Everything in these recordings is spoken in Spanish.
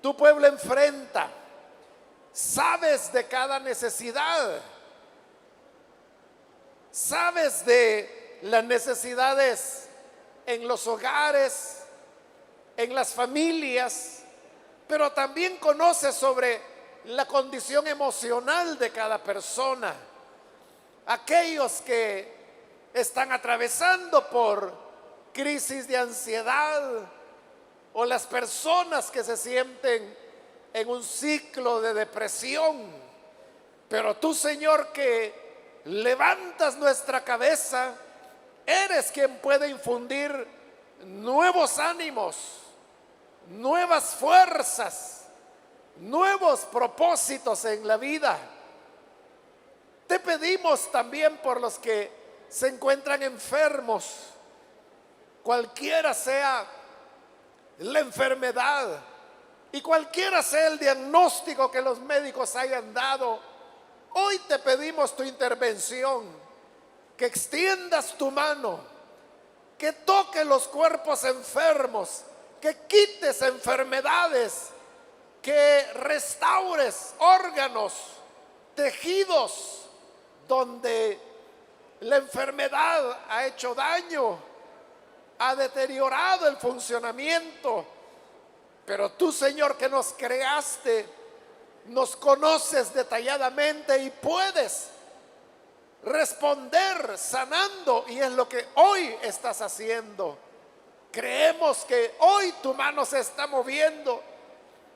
Tu pueblo enfrenta. Sabes de cada necesidad. Sabes de las necesidades en los hogares, en las familias, pero también conoces sobre la condición emocional de cada persona. Aquellos que están atravesando por crisis de ansiedad, o las personas que se sienten en un ciclo de depresión. Pero tú, Señor, que levantas nuestra cabeza, eres quien puede infundir nuevos ánimos, nuevas fuerzas, nuevos propósitos en la vida. Te pedimos también por los que se encuentran enfermos, cualquiera sea la enfermedad y cualquiera sea el diagnóstico que los médicos hayan dado. Hoy te pedimos tu intervención, que extiendas tu mano, que toque los cuerpos enfermos, que quites enfermedades, que restaures órganos, tejidos donde la enfermedad ha hecho daño, ha deteriorado el funcionamiento. Pero tú, Señor, que nos creaste, nos conoces detalladamente y puedes responder sanando, y es lo que hoy estás haciendo. Creemos que hoy tu mano se está moviendo,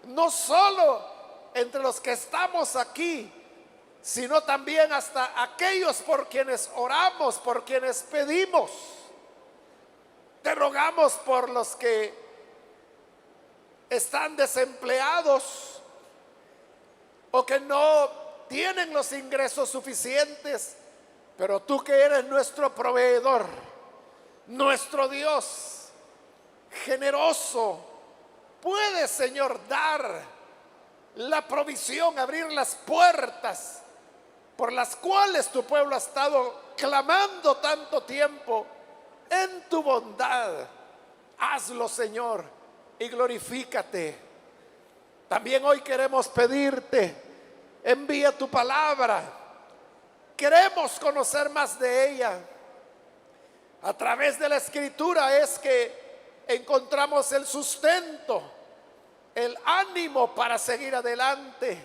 no solo entre los que estamos aquí, sino también hasta aquellos por quienes oramos, por quienes pedimos. Te rogamos por los que están desempleados o que no tienen los ingresos suficientes, pero tú, que eres nuestro proveedor, nuestro Dios generoso, puedes, Señor, dar la provisión, abrir las puertas por las cuales tu pueblo ha estado clamando tanto tiempo. En tu bondad, hazlo, Señor, y glorifícate. También hoy queremos pedirte, envía tu palabra. Queremos conocer más de ella. A través de la Escritura es que encontramos el sustento, el ánimo para seguir adelante.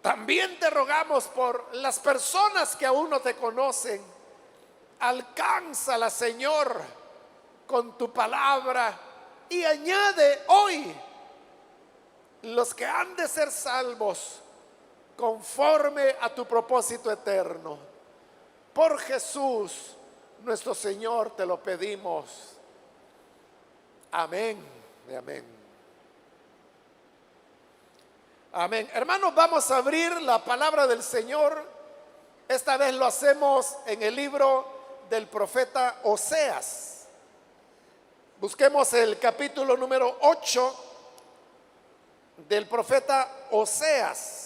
También te rogamos por las personas que aún no te conocen. Alcánzala, Señor, con tu palabra, y añade hoy los que han de ser salvos conforme a tu propósito eterno. Por Jesús nuestro Señor te lo pedimos. Amén y amén. Amén. Hermanos, vamos a abrir la palabra del Señor. Esta vez lo hacemos en el libro del profeta Oseas. Busquemos el capítulo número 8 del profeta Oseas.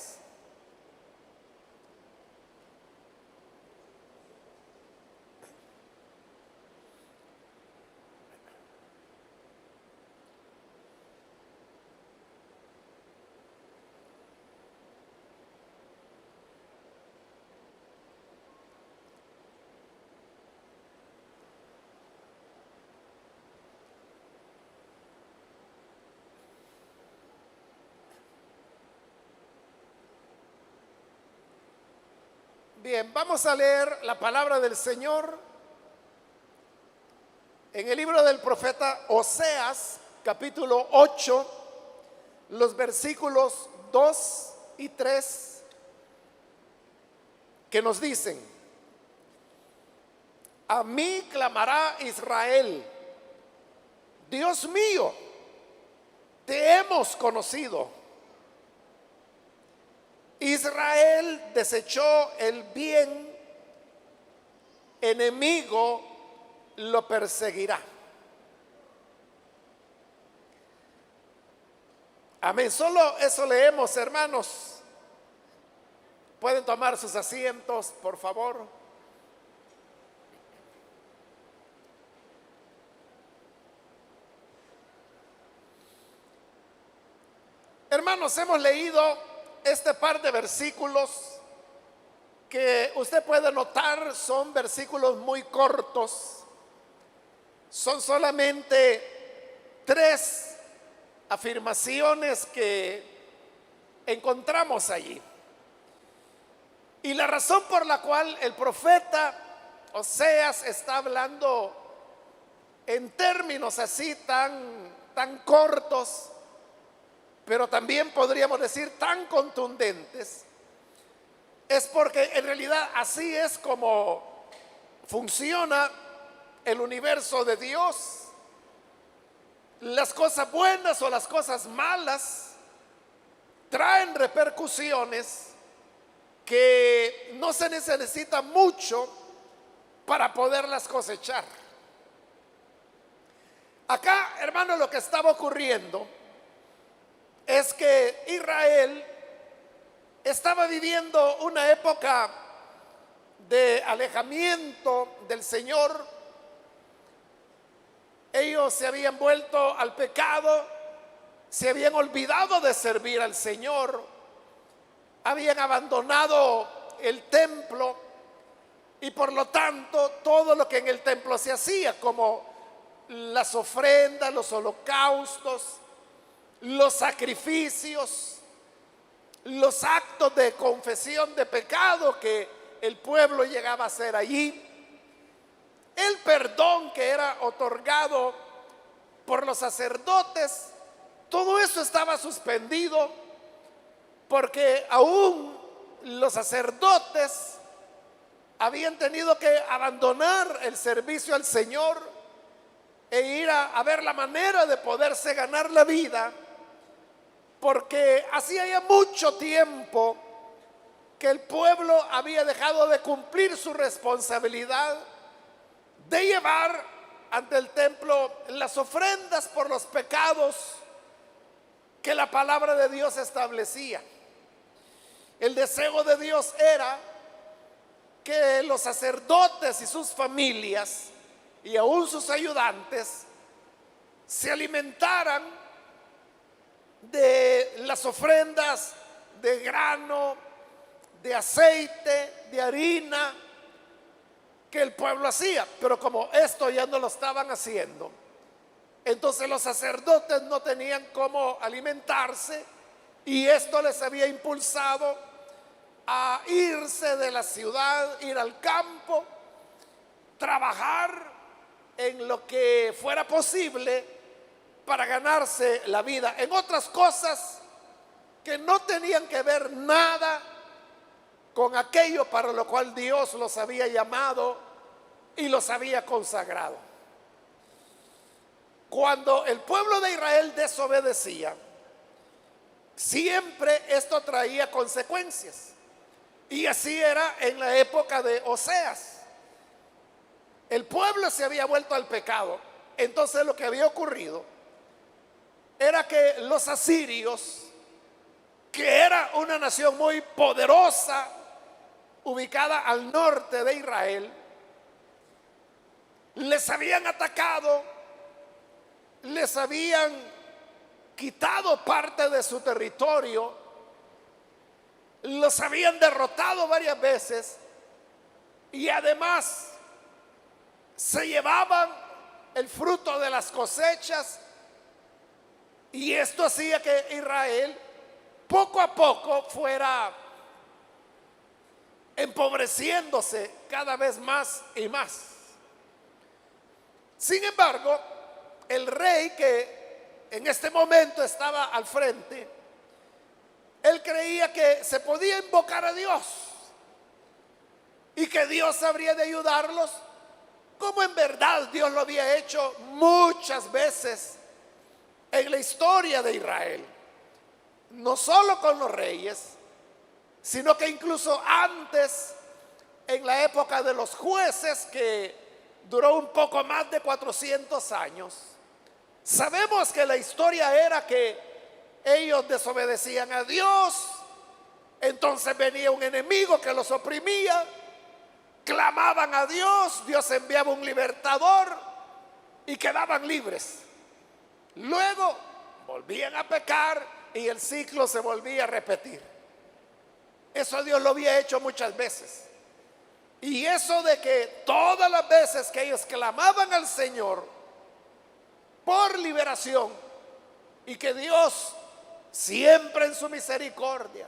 Bien, vamos a leer la palabra del Señor en el libro del profeta Oseas, capítulo 8, los versículos 2 y 3, que nos dicen: a mí clamará Israel, Dios mío, te hemos conocido. Israel desechó el bien, enemigo lo perseguirá. Amén. Solo eso leemos, hermanos. Pueden tomar sus asientos, por favor. Hermanos, hemos leído este par de versículos que usted puede notar son versículos muy cortos. Son solamente 3 afirmaciones que encontramos allí. Y la razón por la cual el profeta Oseas está hablando en términos así tan cortos, pero también podríamos decir tan contundentes, es porque en realidad así es como funciona el universo de Dios. Las cosas buenas o las cosas malas traen repercusiones que no se necesita mucho para poderlas cosechar. Acá, hermano, lo que estaba ocurriendo es que Israel estaba viviendo una época de alejamiento del Señor. Ellos se habían vuelto al pecado, se habían olvidado de servir al Señor, habían abandonado el templo y por lo tanto todo lo que en el templo se hacía, como las ofrendas, los holocaustos, los sacrificios, los actos de confesión de pecado que el pueblo llegaba a hacer allí, el perdón que era otorgado por los sacerdotes, todo eso estaba suspendido porque aún los sacerdotes habían tenido que abandonar el servicio al Señor e ir a ver la manera de poderse ganar la vida, porque hacía ya mucho tiempo que el pueblo había dejado de cumplir su responsabilidad de llevar ante el templo las ofrendas por los pecados que la palabra de Dios establecía. El deseo de Dios era que los sacerdotes y sus familias y aún sus ayudantes se alimentaran de las ofrendas de grano, de aceite, de harina que el pueblo hacía. Pero como esto ya no lo estaban haciendo, entonces los sacerdotes no tenían cómo alimentarse y esto les había impulsado a irse de la ciudad, ir al campo, trabajar en lo que fuera posible para ganarse la vida, en otras cosas que no tenían que ver nada con aquello para lo cual Dios los había llamado y los había consagrado. Cuando el pueblo de Israel desobedecía, siempre esto traía consecuencias. Y así era en la época de Oseas. El pueblo se había vuelto al pecado. Entonces lo que había ocurrido era que los asirios, que era una nación muy poderosa, ubicada al norte de Israel, les habían atacado, les habían quitado parte de su territorio, los habían derrotado varias veces y además se llevaban el fruto de las cosechas, y esto hacía que Israel poco a poco fuera empobreciéndose cada vez más y más. Sin embargo, el rey que en este momento estaba al frente, él creía que se podía invocar a Dios y que Dios habría de ayudarlos, como en verdad Dios lo había hecho muchas veces en la historia de Israel. No solo con los reyes, sino que incluso antes, en la época de los jueces, que duró un poco más de 400 años, sabemos que la historia era que ellos desobedecían a Dios, entonces venía un enemigo que los oprimía, clamaban a Dios, Dios enviaba un libertador y quedaban libres. Luego volvían a pecar y el ciclo se volvía a repetir. Eso Dios lo había hecho muchas veces. Y eso de que todas las veces que ellos clamaban al Señor por liberación, y que Dios siempre en su misericordia,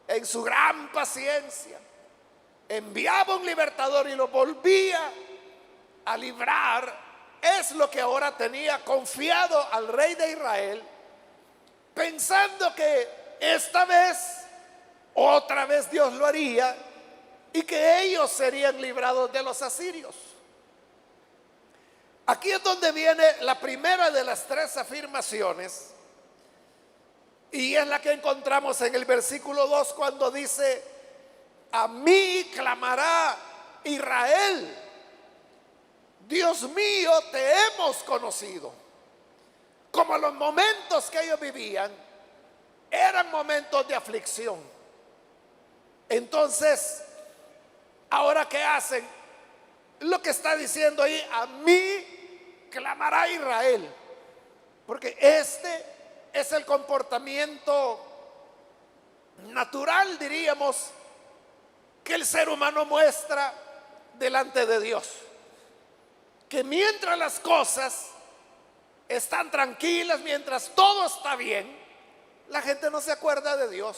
en su gran paciencia, enviaba un libertador y lo volvía a librar, es lo que ahora tenía confiado al rey de Israel, pensando que esta vez, otra vez Dios lo haría y que ellos serían librados de los asirios. Aquí es donde viene la primera de las tres afirmaciones, y es la que encontramos en el versículo 2 cuando dice: a mí clamará Israel, Dios mío, te hemos conocido. Como los momentos que ellos vivían eran momentos de aflicción, entonces, ¿ahora qué hacen? Lo que está diciendo ahí: a mí clamará Israel, porque este es el comportamiento natural, diríamos, que el ser humano muestra delante de Dios. Que mientras las cosas están tranquilas, mientras todo está bien, la gente no se acuerda de Dios,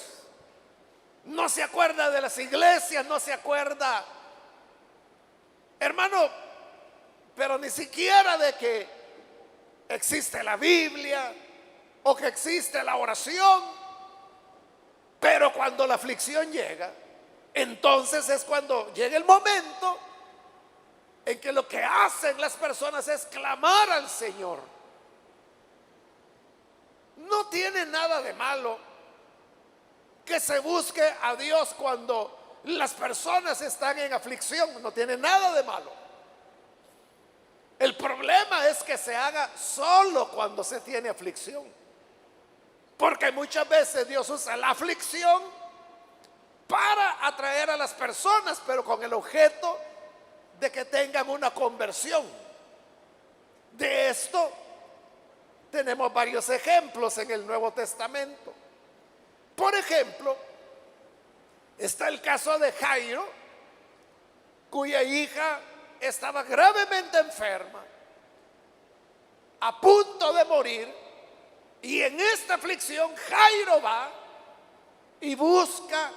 no se acuerda de las iglesias, no se acuerda, hermano, pero ni siquiera de que existe la Biblia o que existe la oración. Pero cuando la aflicción llega, entonces es cuando llega el momento en que lo que hacen las personas es clamar al Señor. No tiene nada de malo que se busque a Dios cuando las personas están en aflicción, no tiene nada de malo. El problema es que se haga solo cuando se tiene aflicción, porque muchas veces Dios usa la aflicción para atraer a las personas, pero con el objeto de que tengan una conversión. De esto tenemos varios ejemplos en el Nuevo Testamento. Por ejemplo, está el caso de Jairo, cuya hija estaba gravemente enferma, a punto de morir, y en esta aflicción Jairo va y busca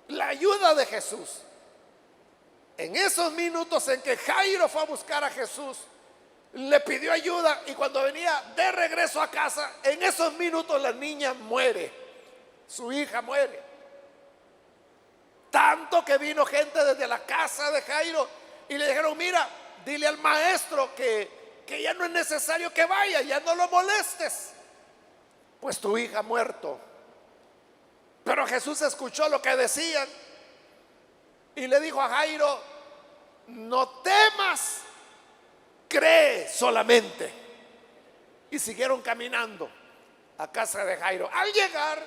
la ayuda de Jesús. En esos minutos en que Jairo fue a buscar a Jesús, le pidió ayuda, y cuando venía de regreso a casa, en esos minutos la niña muere, su hija muere. Tanto que vino gente desde la casa de Jairo y le dijeron: mira, dile al maestro que ya no es necesario que vaya, ya no lo molestes, pues tu hija ha muerto. Pero Jesús escuchó lo que decían y le dijo a Jairo: no temas, cree solamente. Y siguieron caminando a casa de Jairo. Al llegar,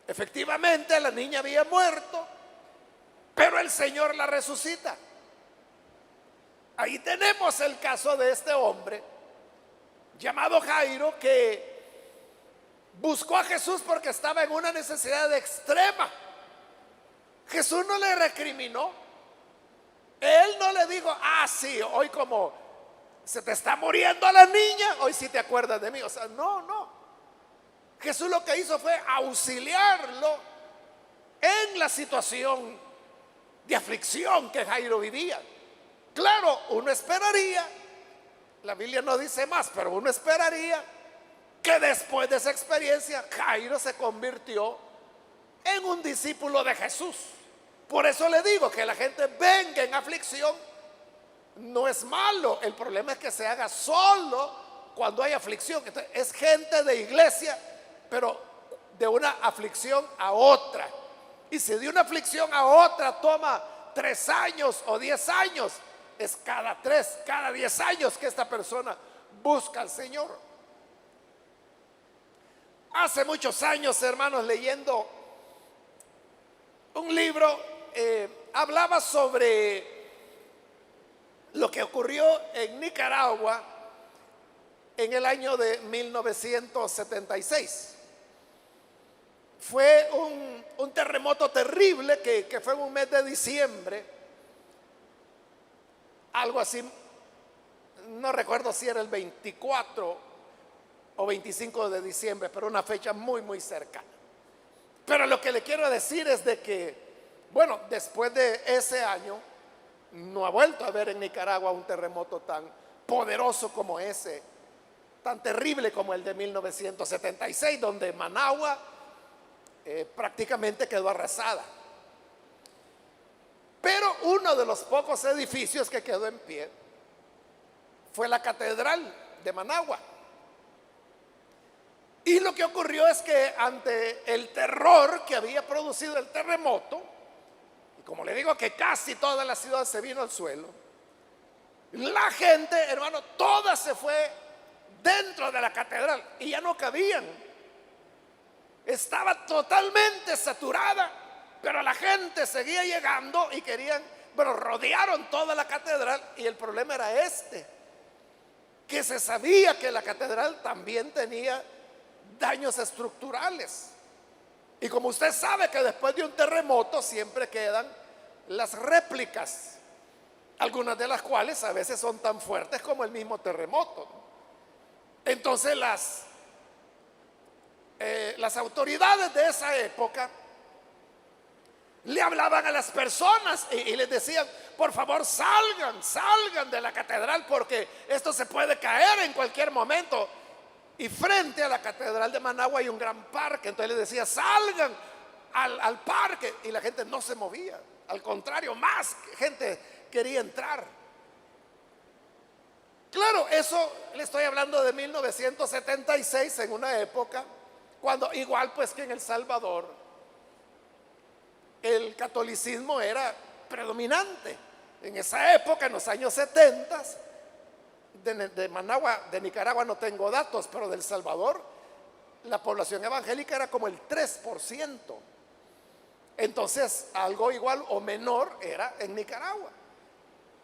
efectivamente la niña había muerto, pero el Señor la resucita. Ahí tenemos el caso de este hombre llamado Jairo, que buscó a Jesús porque estaba en una necesidad extrema. Jesús no le recriminó. Él no le dijo: ah, sí, hoy como se te está muriendo la niña, hoy sí te acuerdas de mí. O sea, no. Jesús lo que hizo fue auxiliarlo en la situación de aflicción que Jairo vivía. Claro, uno esperaría, la Biblia no dice más, pero uno esperaría que después de esa experiencia Jairo se convirtió en un discípulo de Jesús. Por eso le digo que la gente venga en aflicción no es malo. El problema es que se haga solo cuando hay aflicción. Entonces, es gente de iglesia, pero de una aflicción a otra. Y si de una aflicción a otra toma 3 años o 10 años, es cada 10 años que esta persona busca al Señor. Hace muchos años, hermanos, leyendo un libro, hablaba sobre lo que ocurrió en Nicaragua en el año de 1976. fue un terremoto terrible que fue en un mes de diciembre, algo así, no recuerdo si era el 24 o 25 de diciembre, pero una fecha muy, muy cercana. Pero lo que le quiero decir es de que, bueno, después de ese año, no ha vuelto a haber en Nicaragua un terremoto tan poderoso como ese, tan terrible como el de 1976, donde Managua prácticamente quedó arrasada. Pero uno de los pocos edificios que quedó en pie fue la catedral de Managua. Y lo que ocurrió es que ante el terror que había producido el terremoto, y como le digo que casi toda la ciudad se vino al suelo, la gente, hermano, toda se fue dentro de la catedral y ya no cabían. Estaba totalmente saturada, pero la gente seguía llegando y querían, bueno, rodearon toda la catedral. Y el problema era que se sabía que la catedral también tenía daños estructurales. Y como usted sabe que después de un terremoto siempre quedan las réplicas, algunas de las cuales a veces son tan fuertes como el mismo terremoto. Entonces las autoridades de esa época le hablaban a las personas y les decían: por favor, salgan de la catedral, porque esto se puede caer en cualquier momento. Y frente a la catedral de Managua hay un gran parque. Entonces les decía: salgan al parque. Y la gente no se movía, al contrario, más gente quería entrar. Claro, eso le estoy hablando de 1976, en una época cuando, igual pues que en El Salvador, el catolicismo era predominante. En esa época, en los años 70, de Managua, de Nicaragua no tengo datos, pero de El Salvador la población evangélica era como el 3%. Entonces algo igual o menor era en Nicaragua.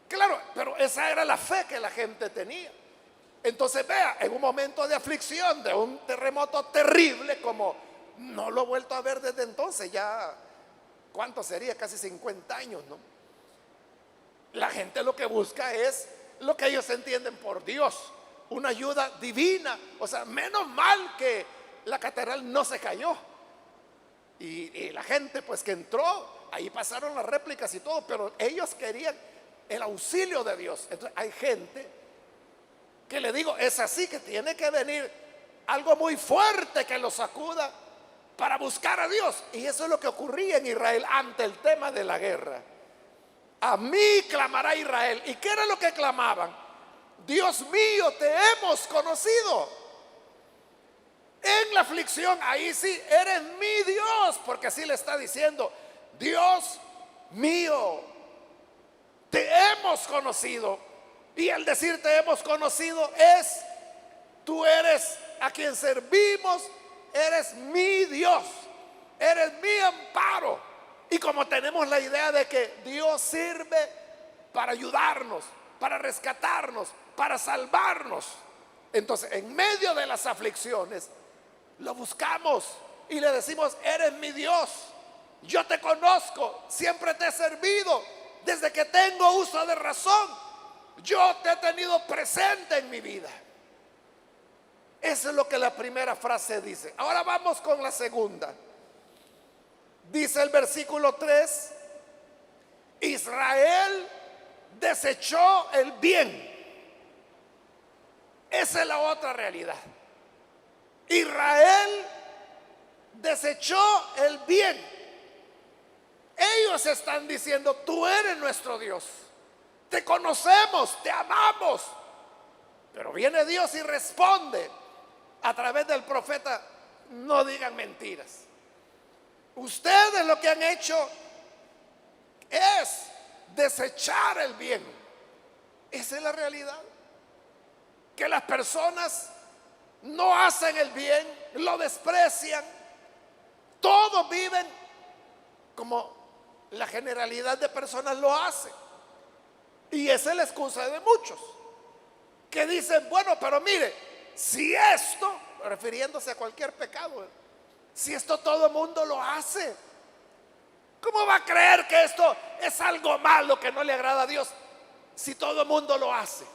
Claro, pero esa era la fe que la gente tenía. Entonces vea, en un momento de aflicción, de un terremoto terrible como no lo he vuelto a ver desde entonces, ya ¿cuánto sería? Casi 50 años, ¿no? La gente lo que busca es lo que ellos entienden por Dios, una ayuda divina. O sea, menos mal que la catedral no se cayó. Y la gente pues que entró, ahí pasaron las réplicas y todo, pero ellos querían el auxilio de Dios. Entonces hay gente que, le digo, es así, que tiene que venir algo muy fuerte que lo sacuda para buscar a Dios. Y eso es lo que ocurría en Israel ante el tema de la guerra. A mí clamará Israel. ¿Y qué era lo que clamaban? Dios mío, te hemos conocido. En la aflicción, ahí sí, eres mi Dios, porque así le está diciendo: Dios mío, te hemos conocido. Y al decir te hemos conocido es: tú eres a quien servimos, eres mi Dios, eres mi amparo. Y como tenemos la idea de que Dios sirve para ayudarnos, para rescatarnos, para salvarnos, entonces en medio de las aflicciones lo buscamos y le decimos: eres mi Dios, yo te conozco, siempre te he servido, desde que tengo uso de razón, yo te he tenido presente en mi vida. Eso es lo que la primera frase dice. Ahora vamos con la segunda. Dice el versículo 3: Israel desechó el bien. Esa es la otra realidad. Israel desechó el bien. Ellos están diciendo: tú eres nuestro Dios, te conocemos, te amamos. Pero viene Dios y responde a través del profeta: no digan mentiras. Ustedes lo que han hecho es desechar el bien. Esa es la realidad. Que las personas no hacen el bien, lo desprecian. Todos viven como la generalidad de personas lo hace. Y esa es la excusa de muchos que dicen: bueno, pero mire, si esto, refiriéndose a cualquier pecado, Si esto todo el mundo lo hace, ¿cómo va a creer que esto es algo malo que no le agrada a Dios si todo el mundo lo hace?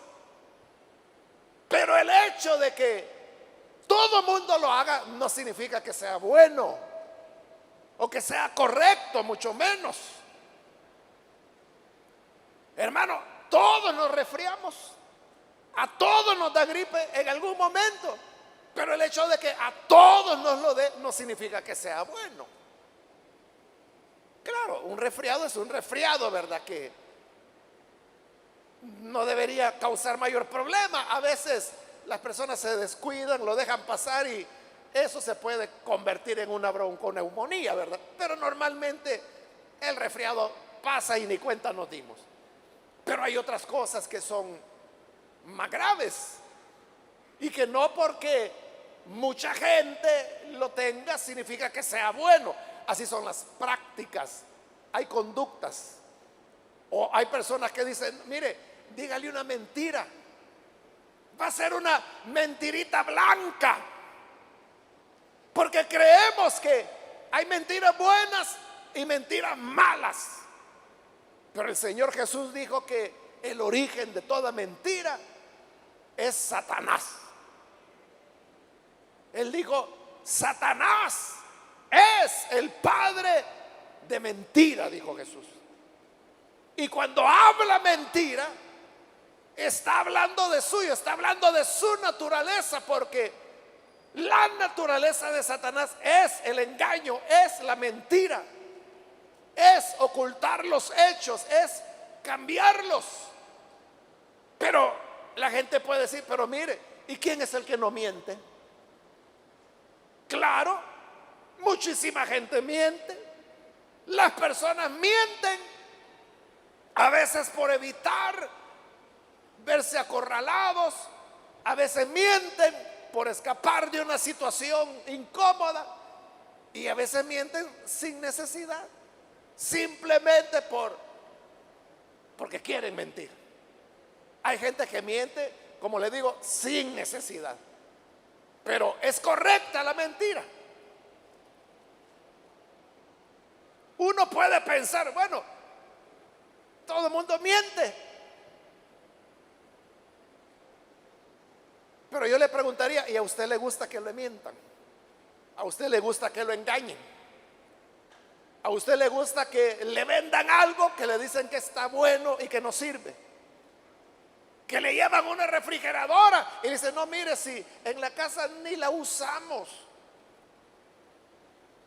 Pero el hecho de que todo el mundo lo haga no significa que sea bueno o que sea correcto, mucho menos. Hermano, todos nos resfriamos, a todos nos da gripe en algún momento, pero el hecho de que a todos nos lo dé no significa que sea bueno. Claro, un resfriado es un resfriado, ¿verdad? Que no debería causar mayor problema. A veces las personas se descuidan, lo dejan pasar y eso se puede convertir en una bronconeumonía, ¿verdad? Pero normalmente el resfriado pasa y ni cuenta nos dimos. Pero hay otras cosas que son más graves y que no porque mucha gente lo tenga significa que sea bueno. Así son las prácticas. Hay conductas. O hay personas que dicen, mire, dígale una mentira. Va a ser una mentirita blanca. Porque creemos que hay mentiras buenas y mentiras malas. Pero el Señor Jesús dijo que el origen de toda mentira es Satanás. Él dijo, Satanás es el padre de mentira, dijo Jesús. Y cuando habla mentira, está hablando de suyo, está hablando de su naturaleza, porque la naturaleza de Satanás es el engaño, es la mentira, es ocultar los hechos, es cambiarlos. Pero la gente puede decir, pero mire, ¿y quién es el que no miente? Claro, muchísima gente miente. Las personas mienten, a veces por evitar verse acorralados, a veces mienten por escapar de una situación incómoda y a veces mienten sin necesidad, simplemente porque quieren mentir. Hay gente que miente, como le digo, sin necesidad, pero es correcta la mentira. Uno puede pensar, bueno, todo el mundo miente, pero yo le preguntaría, ¿y a usted le gusta que le mientan? ¿A usted le gusta que lo engañen? ¿A usted le gusta que le vendan algo que le dicen que está bueno y que no sirve? Que le llevan una refrigeradora y dicen, no, mire, si en la casa ni la usamos.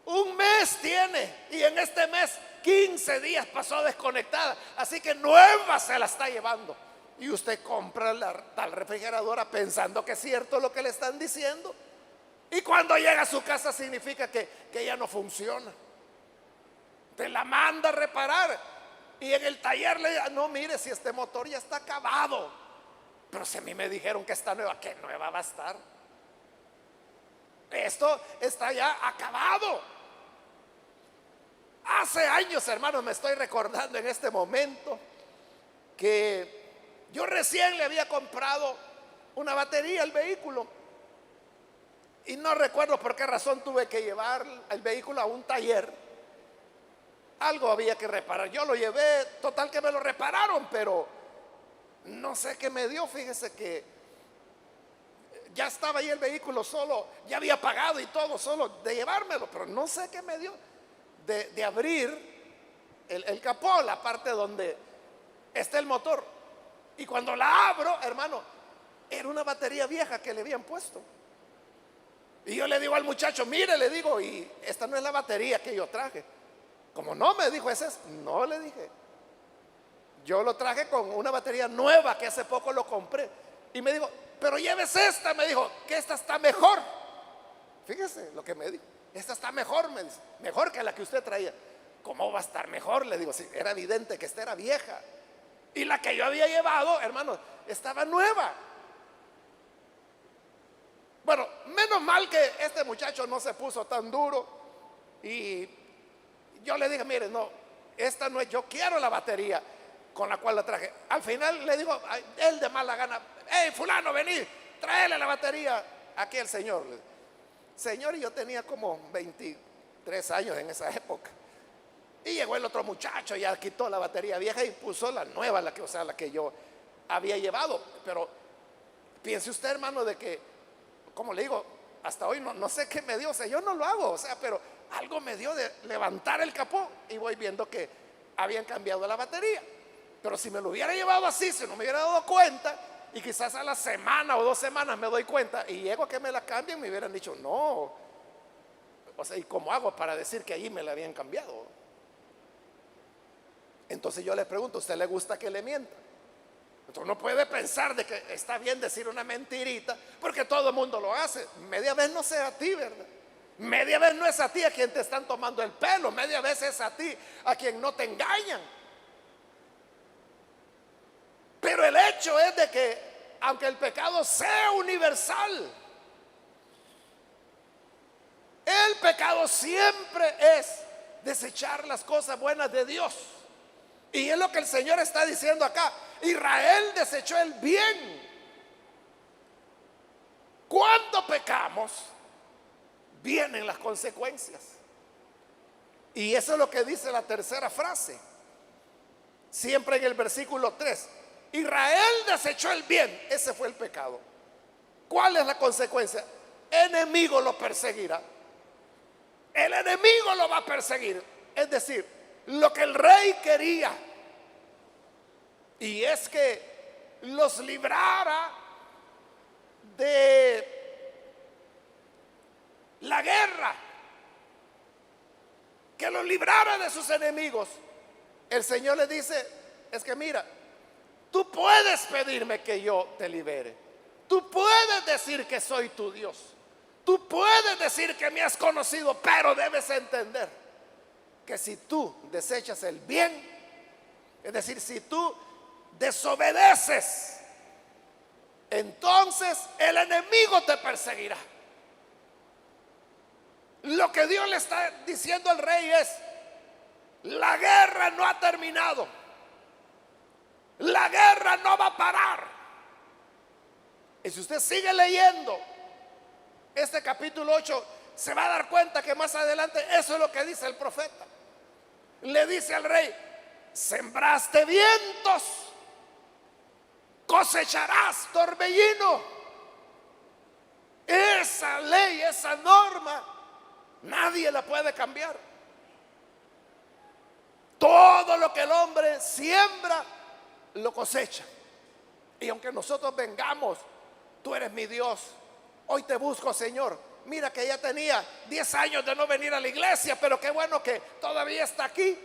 Un mes tiene y en este mes 15 días pasó desconectada, así que nueva se la está llevando. Y usted compra la tal refrigeradora pensando que es cierto lo que le están diciendo, y cuando llega a su casa significa que ya no funciona. Te la manda a reparar y en el taller le dice, no, mire, si este motor ya está acabado. Pero si a mí me dijeron que está nueva, ¿qué nueva va a estar? Esto está ya acabado. Hace años, hermanos, me estoy recordando en este momento que yo recién le había comprado una batería al vehículo y no recuerdo por qué razón tuve que llevar el vehículo a un taller. Algo había que reparar. Yo lo llevé, total que me lo repararon, pero no sé qué me dio. Fíjese que ya estaba ahí el vehículo solo, ya había pagado y todo, solo de llevármelo, pero no sé qué me dio de abrir el capó, la parte donde está el motor. Y cuando la abro, hermano, era una batería vieja que le habían puesto. Y yo le digo al muchacho, mire, le digo, y esta no es la batería que yo traje. Como no, me dijo, ese es. No, le dije, yo lo traje con una batería nueva que hace poco lo compré. Y me dijo, pero lleves esta, me dijo, que esta está mejor. Fíjese lo que me dijo, esta está mejor, me dice, mejor que la que usted traía. ¿Cómo va a estar mejor? Le digo, sí, era evidente que esta era vieja. Y la que yo había llevado, hermano, estaba nueva. Bueno, menos mal que este muchacho no se puso tan duro. Y yo le dije, mire, no, esta no es, yo quiero la batería con la cual la traje. Al final le digo, él de mala gana, hey, fulano, vení, tráele la batería aquí al señor. Señor, y yo tenía como 23 años en esa época. Y llegó el otro muchacho, ya quitó la batería vieja y puso la nueva, o sea, la que yo había llevado. Pero piense usted, hermano, de que, como le digo, hasta hoy no sé qué me dio. O sea, yo no lo hago, o sea, pero algo me dio de levantar el capó y voy viendo que habían cambiado la batería. Pero si me lo hubiera llevado así, si no me hubiera dado cuenta, y quizás a la semana o 2 semanas me doy cuenta y llego a que me la cambien, me hubieran dicho no. O sea, ¿y cómo hago para decir que allí me la habían cambiado? Entonces yo le pregunto, ¿a usted le gusta que le mienta? Entonces no puede pensar de que está bien decir una mentirita, porque todo el mundo lo hace. Media vez no sea a ti, ¿verdad? Media vez no es a ti a quien te están tomando el pelo, media vez es a ti a quien no te engañan. Pero el hecho es de que aunque el pecado sea universal, el pecado siempre es desechar las cosas buenas de Dios. Y es lo que el Señor está diciendo acá. Israel desechó el bien. Cuando pecamos, vienen las consecuencias. Y eso es lo que dice la tercera frase. Siempre en el versículo 3. Israel desechó el bien. Ese fue el pecado. ¿Cuál es la consecuencia? Enemigo lo perseguirá. El enemigo lo va a perseguir. Es decir, lo que el rey quería, y es que los librara de la guerra, que los librara de sus enemigos. El Señor le dice, es que mira, tú puedes pedirme que yo te libere, tú puedes decir que soy tu Dios, tú puedes decir que me has conocido, pero debes entender que si tú desechas el bien, es decir, si tú desobedeces, entonces el enemigo te perseguirá. Lo que Dios le está diciendo al rey es, la guerra no ha terminado, la guerra no va a parar. Y si usted sigue leyendo este capítulo 8, se va a dar cuenta que más adelante eso es lo que dice el profeta. Le dice al rey, sembraste vientos, cosecharás torbellino. Esa ley, esa norma, nadie la puede cambiar. Todo lo que el hombre siembra, lo cosecha. Y aunque nosotros vengamos, tú eres mi Dios, hoy te busco, Señor. Mira que ya tenía 10 años de no venir a la iglesia, pero qué bueno que todavía está aquí.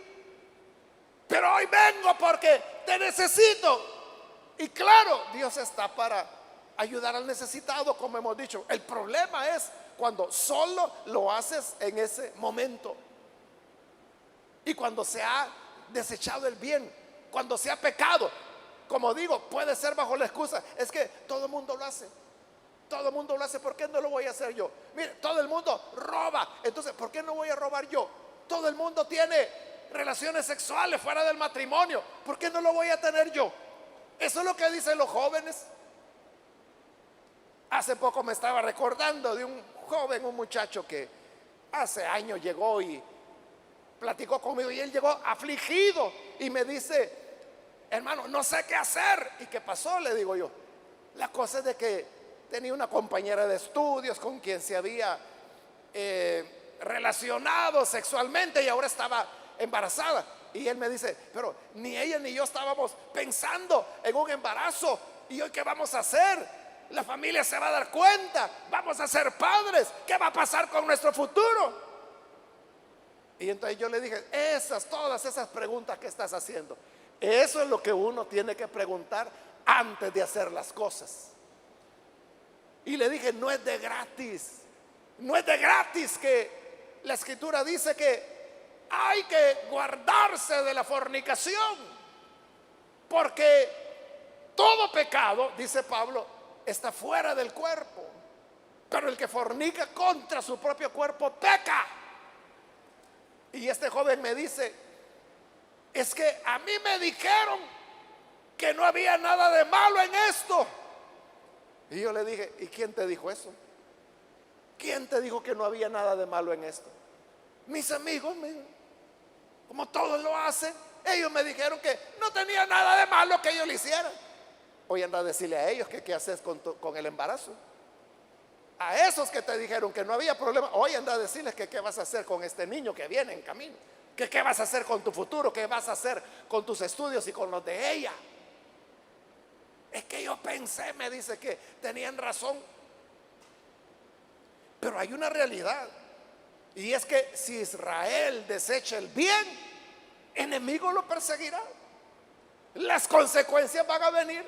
Pero hoy vengo porque te necesito. Y claro, Dios está para ayudar al necesitado, como hemos dicho. El problema es cuando solo lo haces en ese momento. Y cuando se ha desechado el bien, cuando se ha pecado. Como digo, puede ser bajo la excusa, es que todo el mundo lo hace. Todo el mundo lo hace, ¿por qué no lo voy a hacer yo? Mire, todo el mundo roba, entonces ¿por qué no voy a robar yo? Todo el mundo tiene relaciones sexuales fuera del matrimonio, ¿por qué no lo voy a tener yo? Eso es lo que dicen los jóvenes. Hace poco me estaba recordando de un joven, un muchacho que hace años llegó y platicó conmigo, y él llegó afligido y me dice, hermano, no sé qué hacer. ¿Y qué pasó? Le digo yo. La cosa es de que tenía una compañera de estudios con quien se había relacionado sexualmente y ahora estaba embarazada. Y él me dice, pero ni ella ni yo estábamos pensando en un embarazo. ¿Y hoy qué vamos a hacer? La familia se va a dar cuenta, vamos a ser padres, ¿qué va a pasar con nuestro futuro? Y entonces yo le dije, todas esas preguntas que estás haciendo, eso es lo que uno tiene que preguntar antes de hacer las cosas. Y le dije, no es de gratis. No es de gratis que la escritura dice que hay que guardarse de la fornicación. Porque todo pecado, dice Pablo, está fuera del cuerpo. Pero el que fornica contra su propio cuerpo peca. Y este joven me dice, es que a mí me dijeron que no había nada de malo en esto. Y yo le dije, ¿y quién te dijo eso? ¿quién te dijo que no había nada de malo en esto? Mis amigos, como todos lo hacen, ellos me dijeron que no tenía nada de malo que yo le hiciera. Hoy anda a decirle a ellos que qué haces con el embarazo. A esos que te dijeron que no había problema, hoy anda a decirles que qué vas a hacer con este niño que viene en camino, que qué vas a hacer con tu futuro, qué vas a hacer con tus estudios y con los de ella. Es que yo pensé, me dice, que tenían razón. Pero hay una realidad, y es que si Israel desecha el bien, enemigo lo perseguirá. Las consecuencias van a venir.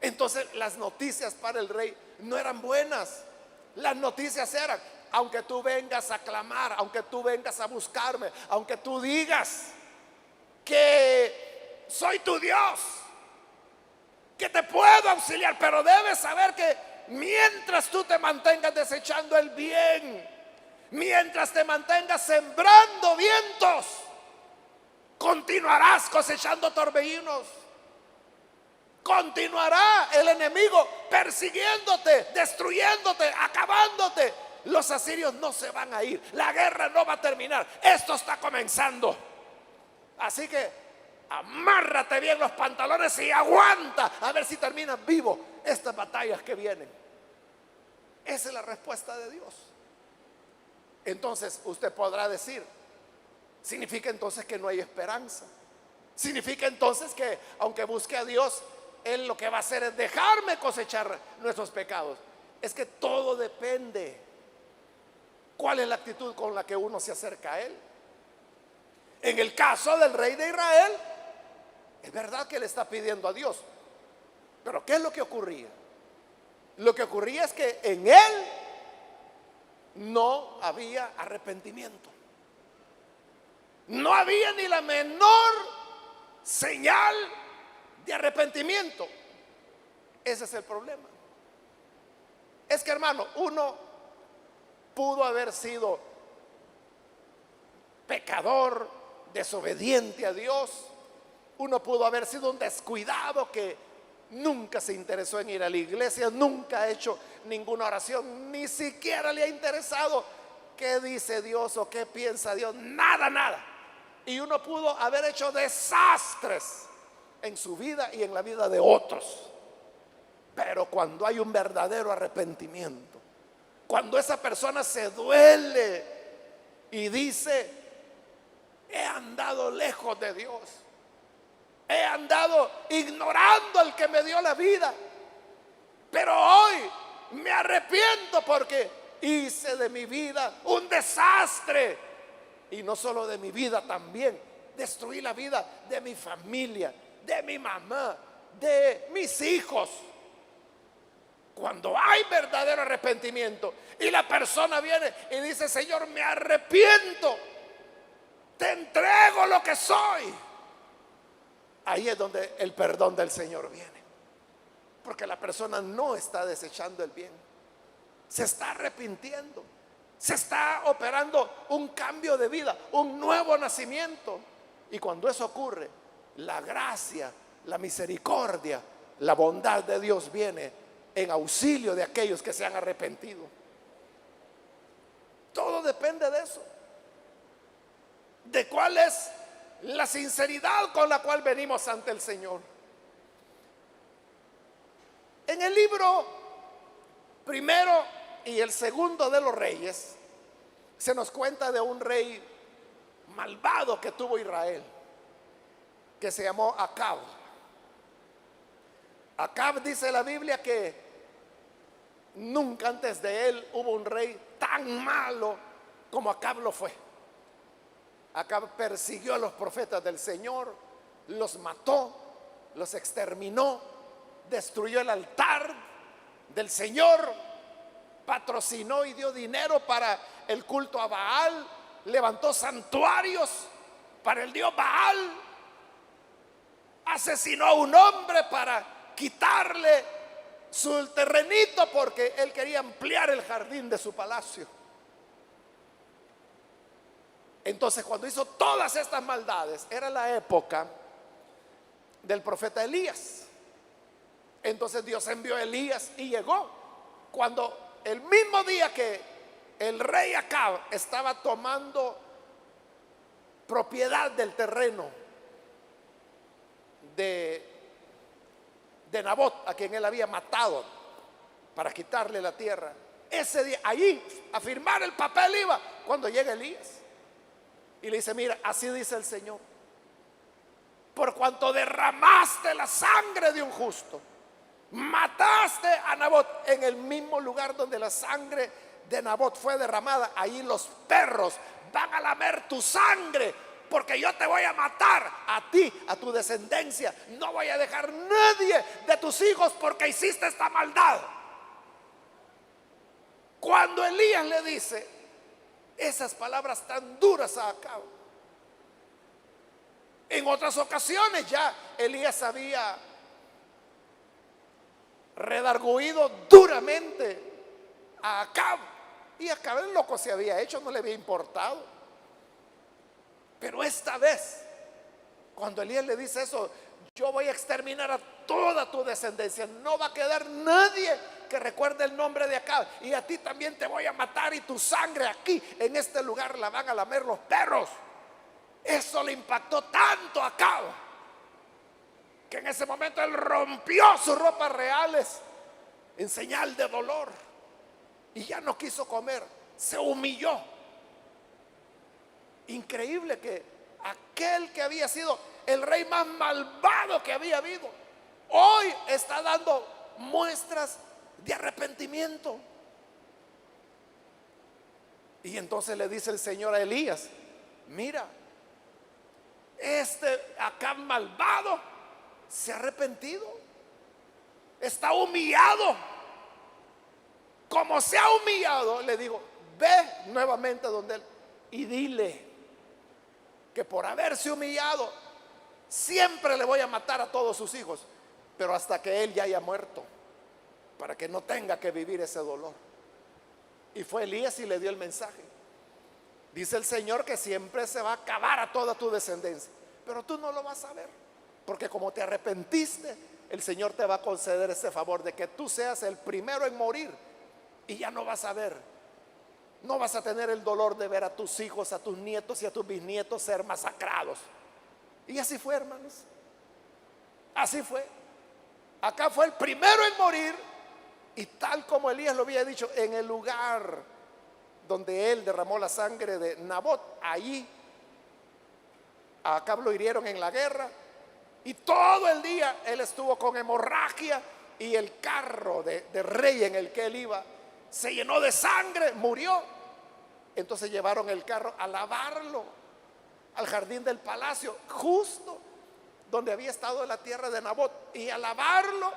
Entonces las noticias para el rey no eran buenas. Las noticias eran: aunque tú vengas a clamar, aunque tú vengas a buscarme, aunque tú digas que soy tu Dios, que te puedo auxiliar, pero debes saber que mientras tú te mantengas desechando el bien, mientras te mantengas sembrando vientos, continuarás cosechando torbellinos. Continuará el enemigo persiguiéndote, destruyéndote, acabándote. Los asirios no se van a ir. La guerra no va a terminar. Esto está comenzando. Así que amárrate bien los pantalones y aguanta a ver si terminas vivo estas batallas que vienen. Esa es la respuesta de Dios. Entonces usted podrá decir: significa entonces que no hay esperanza. Significa entonces que aunque busque a Dios, Él lo que va a hacer es dejarme cosechar nuestros pecados. Es que todo depende cuál es la actitud con la que uno se acerca a Él. En el caso del rey de Israel, es verdad que le está pidiendo a Dios, pero ¿qué es lo que ocurría? Lo que ocurría es que en él no había arrepentimiento. No había ni la menor señal de arrepentimiento. Ese es el problema. Es que, hermano, uno pudo haber sido pecador, desobediente a Dios. Uno pudo haber sido un descuidado que nunca se interesó en ir a la iglesia, nunca ha hecho ninguna oración, ni siquiera le ha interesado qué dice Dios o qué piensa Dios, nada, nada. Y uno pudo haber hecho desastres en su vida y en la vida de otros. Pero cuando hay un verdadero arrepentimiento, cuando esa persona se duele y dice: he andado lejos de Dios, he andado ignorando al que me dio la vida, pero hoy me arrepiento porque hice de mi vida un desastre. Y no solo de mi vida, también destruí la vida de mi familia, de mi mamá, de mis hijos. Cuando hay verdadero arrepentimiento y la persona viene y dice: Señor, me arrepiento, te entrego lo que soy, ahí es donde el perdón del Señor viene. Porque la persona no está desechando el bien, se está arrepintiendo, se está operando un cambio de vida, un nuevo nacimiento. Y cuando eso ocurre, la gracia, la misericordia, la bondad de Dios viene en auxilio de aquellos que se han arrepentido. Todo depende de eso, de cuál es la sinceridad con la cual venimos ante el Señor. En el libro primero y el segundo de los Reyes se nos cuenta de un rey malvado que tuvo Israel, que se llamó Acab. Acab, dice la Biblia, que nunca antes de él hubo un rey tan malo como Acab lo fue. Acab persiguió a los profetas del Señor, los mató, los exterminó, destruyó el altar del Señor, patrocinó y dio dinero para el culto a Baal, levantó santuarios para el dios Baal, asesinó a un hombre para quitarle su terrenito porque él quería ampliar el jardín de su palacio. Entonces, cuando hizo todas estas maldades, era la época del profeta Elías. Entonces Dios envió a Elías y llegó cuando el mismo día que el rey Acab estaba tomando propiedad del terreno de Nabot, a quien él había matado para quitarle la tierra. Ese día, allí, a firmar el papel iba, cuando llega Elías y le dice: mira, así dice el Señor, por cuanto derramaste la sangre de un justo, mataste a Nabot en el mismo lugar donde la sangre de Nabot fue derramada, ahí los perros van a lamer tu sangre, porque yo te voy a matar a ti, a tu descendencia. No voy a dejar nadie de tus hijos porque hiciste esta maldad. Cuando Elías le dice esas palabras tan duras a Acab, en otras ocasiones ya Elías había redarguido duramente a Acab, y Acab, el loco se había hecho, no le había importado. Pero esta vez, cuando Elías le dice eso: yo voy a exterminar a toda tu descendencia, no va a quedar nadie que recuerde el nombre de Acab, y a ti también te voy a matar, y tu sangre aquí en este lugar la van a lamer los perros. Eso le impactó tanto a Acab que en ese momento él rompió sus ropas reales en señal de dolor y ya no quiso comer, se humilló. Increíble que aquel que había sido el rey más malvado que había habido, hoy está dando muestras de arrepentimiento. Y entonces le dice el Señor a Elías: mira, este Acab malvado se ha arrepentido, está humillado. Como se ha humillado, le digo: ve nuevamente donde él y dile que por haberse humillado siempre le voy a matar a todos sus hijos, pero hasta que él ya haya muerto, para que no tenga que vivir ese dolor. Y fue Elías y le dio el mensaje. Dice el Señor que siempre se va a acabar a toda tu descendencia, pero tú no lo vas a ver, porque como te arrepentiste, el Señor te va a conceder ese favor de que tú seas el primero en morir, y ya no vas a ver, no vas a tener el dolor de ver a tus hijos, a tus nietos y a tus bisnietos ser masacrados. Y así fue, hermanos, así fue. Acá fue el primero en morir, y tal como Elías lo había dicho, en el lugar donde él derramó la sangre de Nabot, allí a Acab lo hirieron en la guerra, y todo el día él estuvo con hemorragia, y el carro de rey en el que él iba se llenó de sangre, murió. Entonces llevaron el carro a lavarlo al jardín del palacio, justo donde había estado la tierra de Nabot, y al lavarlo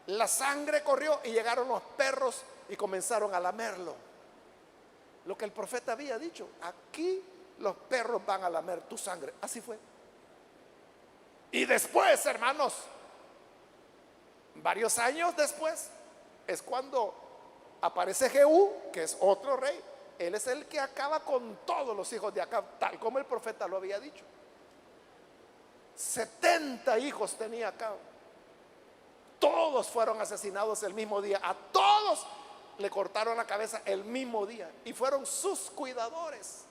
la sangre corrió y llegaron los perros y comenzaron a lamerlo. Lo que el profeta había dicho: aquí los perros van a lamer tu sangre. Así fue. Y después, hermanos, varios años después, es cuando aparece Jehú, que es otro rey. Él es el que acaba con todos los hijos de Acab, tal como el profeta lo había dicho. 70 hijos tenía Acab. Todos fueron asesinados el mismo día. A todos le cortaron la cabeza el mismo día. Y fueron sus cuidadores,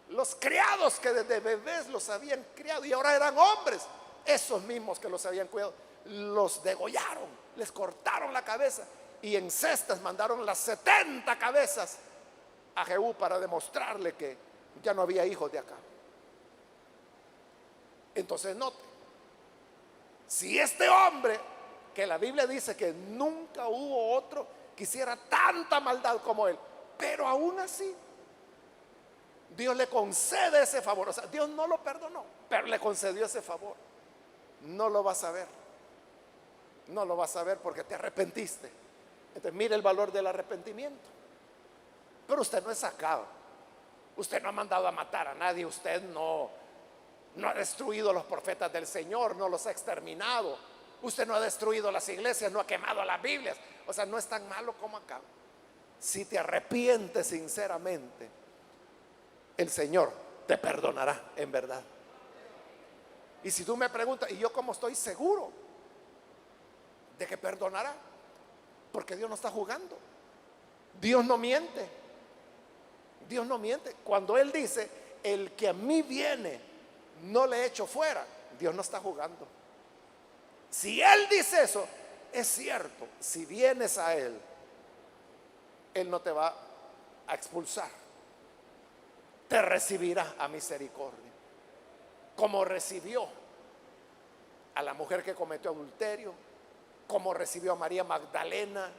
los criados que desde bebés los habían criado y ahora eran hombres. Esos mismos que los habían cuidado, los degollaron, les cortaron la cabeza, y en cestas mandaron las 70 cabezas a Jehú para demostrarle que ya no había hijos de Acab. Entonces note, si este hombre, que la Biblia dice que nunca hubo otro que hiciera tanta maldad como él, pero aún así Dios le concede ese favor. O sea, Dios no lo perdonó, pero le concedió ese favor. No lo vas a ver, no lo vas a ver porque te arrepentiste. Entonces mire el valor del arrepentimiento. Pero usted no es Acab, usted no ha mandado a matar a nadie, usted no ha destruido a los profetas del Señor, no los ha exterminado, usted no ha destruido las iglesias, no ha quemado las Biblias. O sea, no es tan malo como Acab. Si te arrepientes sinceramente, el Señor te perdonará en verdad. Y si tú me preguntas: ¿y yo cómo estoy seguro de que perdonará? Porque Dios no está jugando, Dios no miente. Dios no miente. Cuando Él dice, el que a mí viene, no le echo fuera, Dios no está jugando. Si Él dice eso, es cierto. Si vienes a Él, Él no te va a expulsar. Te recibirá a misericordia. Como recibió a la mujer que cometió adulterio, como recibió a María Magdalena,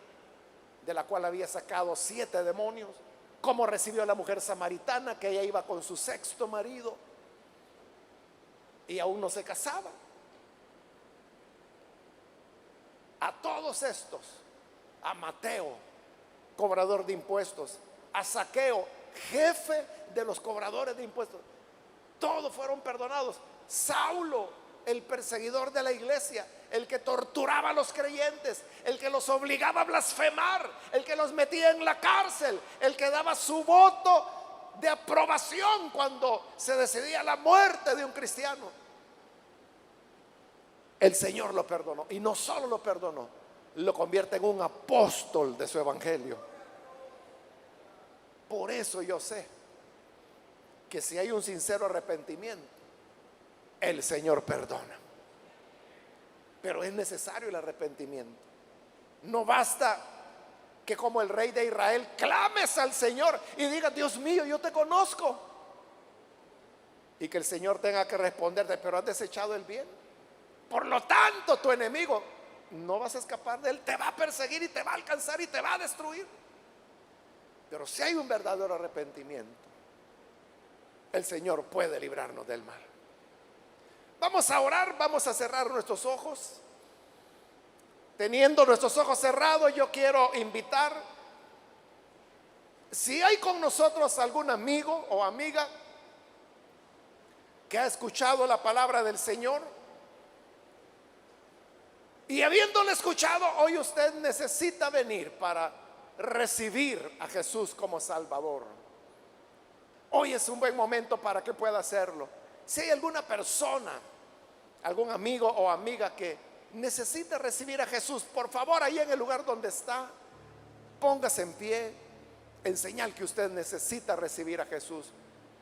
de la cual había sacado 7 demonios, como recibió a la mujer samaritana, que ella iba con su 6.º marido y aún no se casaba. A todos estos, a Mateo, cobrador de impuestos, a Zaqueo, jefe de los cobradores de impuestos, todos fueron perdonados. Saulo, el perseguidor de la iglesia, el que torturaba a los creyentes, el que los obligaba a blasfemar, el que los metía en la cárcel, el que daba su voto de aprobación cuando se decidía la muerte de un cristiano, el Señor lo perdonó. Y no solo lo perdonó, lo convierte en un apóstol de su evangelio. Por eso yo sé que si hay un sincero arrepentimiento, el Señor perdona. Pero es necesario el arrepentimiento. No basta que como el rey de Israel clames al Señor y digas, Dios mío, yo te conozco, y que el Señor tenga que responderte, pero has desechado el bien. Por lo tanto, tu enemigo no vas a escapar de él, te va a perseguir y te va a alcanzar y te va a destruir. Pero si hay un verdadero arrepentimiento, el Señor puede librarnos del mal. Vamos a orar, vamos a cerrar nuestros ojos. Teniendo nuestros ojos cerrados, yo quiero invitar, si hay con nosotros algún amigo o amiga que ha escuchado la palabra del Señor, y habiéndole escuchado, hoy usted necesita venir para recibir a Jesús como Salvador. Hoy es un buen momento para que pueda hacerlo. Si hay alguna persona, algún amigo o amiga que necesita recibir a Jesús, por favor, ahí en el lugar donde está, póngase en pie en señal que usted necesita recibir a Jesús.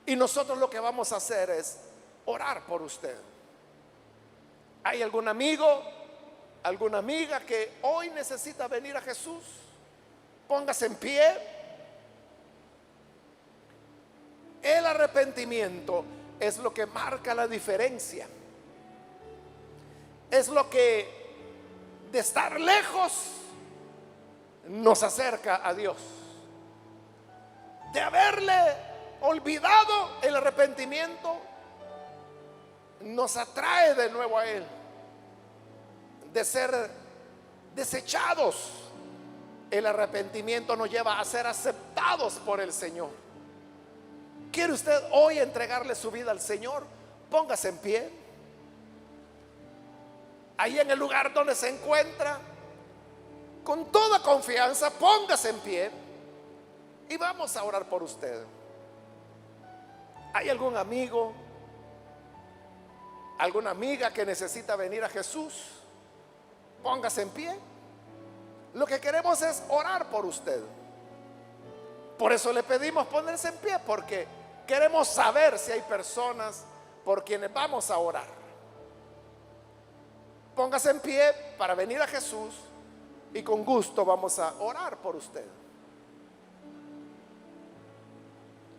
Y nosotros lo que vamos a hacer es orar por usted. ¿Hay algún amigo, alguna amiga que hoy necesita venir a Jesús? Póngase en pie. El arrepentimiento es lo que marca la diferencia. Es lo que de estar lejos nos acerca a Dios. De haberle olvidado, el arrepentimiento nos atrae de nuevo a Él. De ser desechados, el arrepentimiento nos lleva a ser aceptados por el Señor. ¿Quiere usted hoy entregarle su vida al Señor? Póngase en pie. Ahí en el lugar donde se encuentra, con toda confianza, póngase en pie y vamos a orar por usted. ¿Hay algún amigo, alguna amiga que necesita venir a Jesús? Póngase en pie. Lo que queremos es orar por usted. Por eso le pedimos ponerse en pie, porque queremos saber si hay personas por quienes vamos a orar. Póngase en pie para venir a Jesús y con gusto vamos a orar por usted.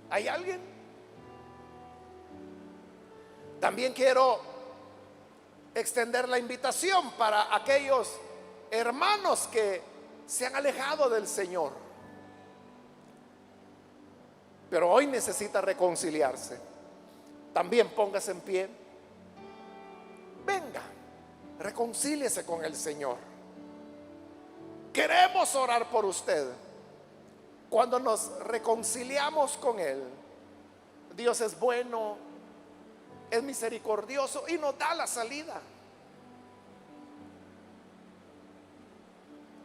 ¿Hay alguien? También quiero extender la invitación para aquellos hermanos que se han alejado del Señor, pero hoy necesita reconciliarse. También póngase en pie. Venga, reconcíliese con el Señor. Queremos orar por usted. Cuando nos reconciliamos con Él, Dios es bueno, es misericordioso y nos da la salida.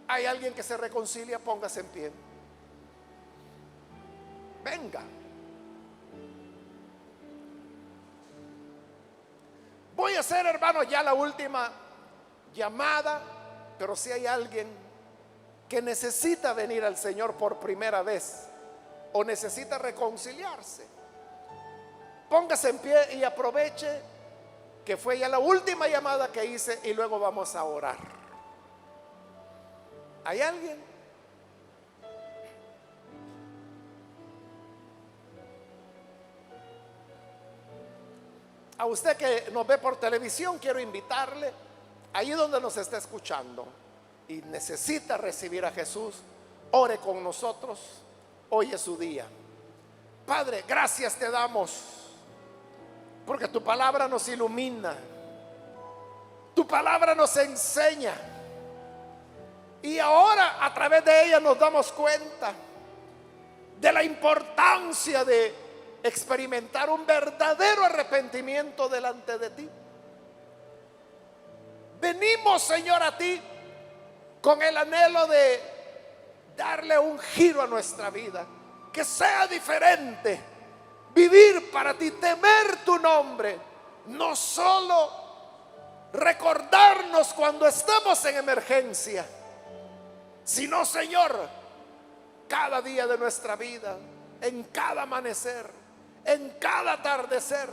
¿Hay alguien que se reconcilia? Póngase en pie. Venga. Voy a hacer, hermano, ya la última llamada, pero si hay alguien que necesita venir al Señor por primera vez, o necesita reconciliarse, póngase en pie y aproveche que fue ya la última llamada que hice y luego vamos a orar. ¿Hay alguien? A usted que nos ve por televisión, quiero invitarle, ahí donde nos está escuchando y necesita recibir a Jesús, ore con nosotros. Hoy es su día. Padre, gracias te damos porque tu palabra nos ilumina, tu palabra nos enseña, y ahora a través de ella nos damos cuenta de la importancia de experimentar un verdadero arrepentimiento delante de ti. Venimos, Señor, a ti con el anhelo de darle un giro a nuestra vida, que sea diferente, vivir para ti, temer tu nombre, no solo recordarnos cuando estamos en emergencia, sino, Señor, cada día de nuestra vida, en cada amanecer, en cada atardecer,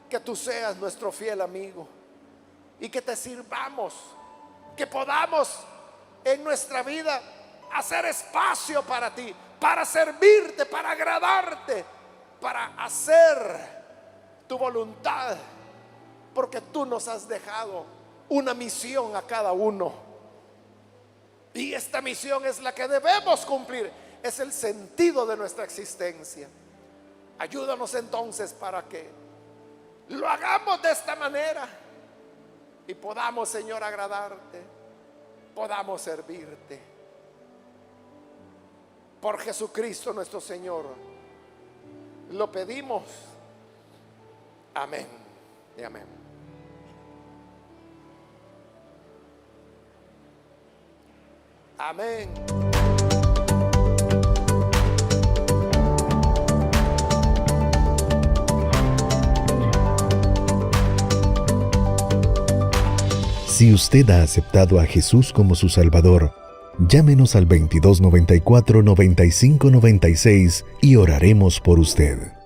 que tú seas nuestro fiel amigo y que te sirvamos, que podamos en nuestra vida hacer espacio para ti, para servirte, para agradarte, para hacer tu voluntad, porque tú nos has dejado una misión a cada uno, y esta misión es la que debemos cumplir, es el sentido de nuestra existencia. Ayúdanos entonces para que lo hagamos de esta manera y podamos, Señor, agradarte, podamos servirte. Por Jesucristo nuestro Señor lo pedimos. Amén y amén. Amén. Si usted ha aceptado a Jesús como su Salvador, llámenos al 2294-9596 y oraremos por usted.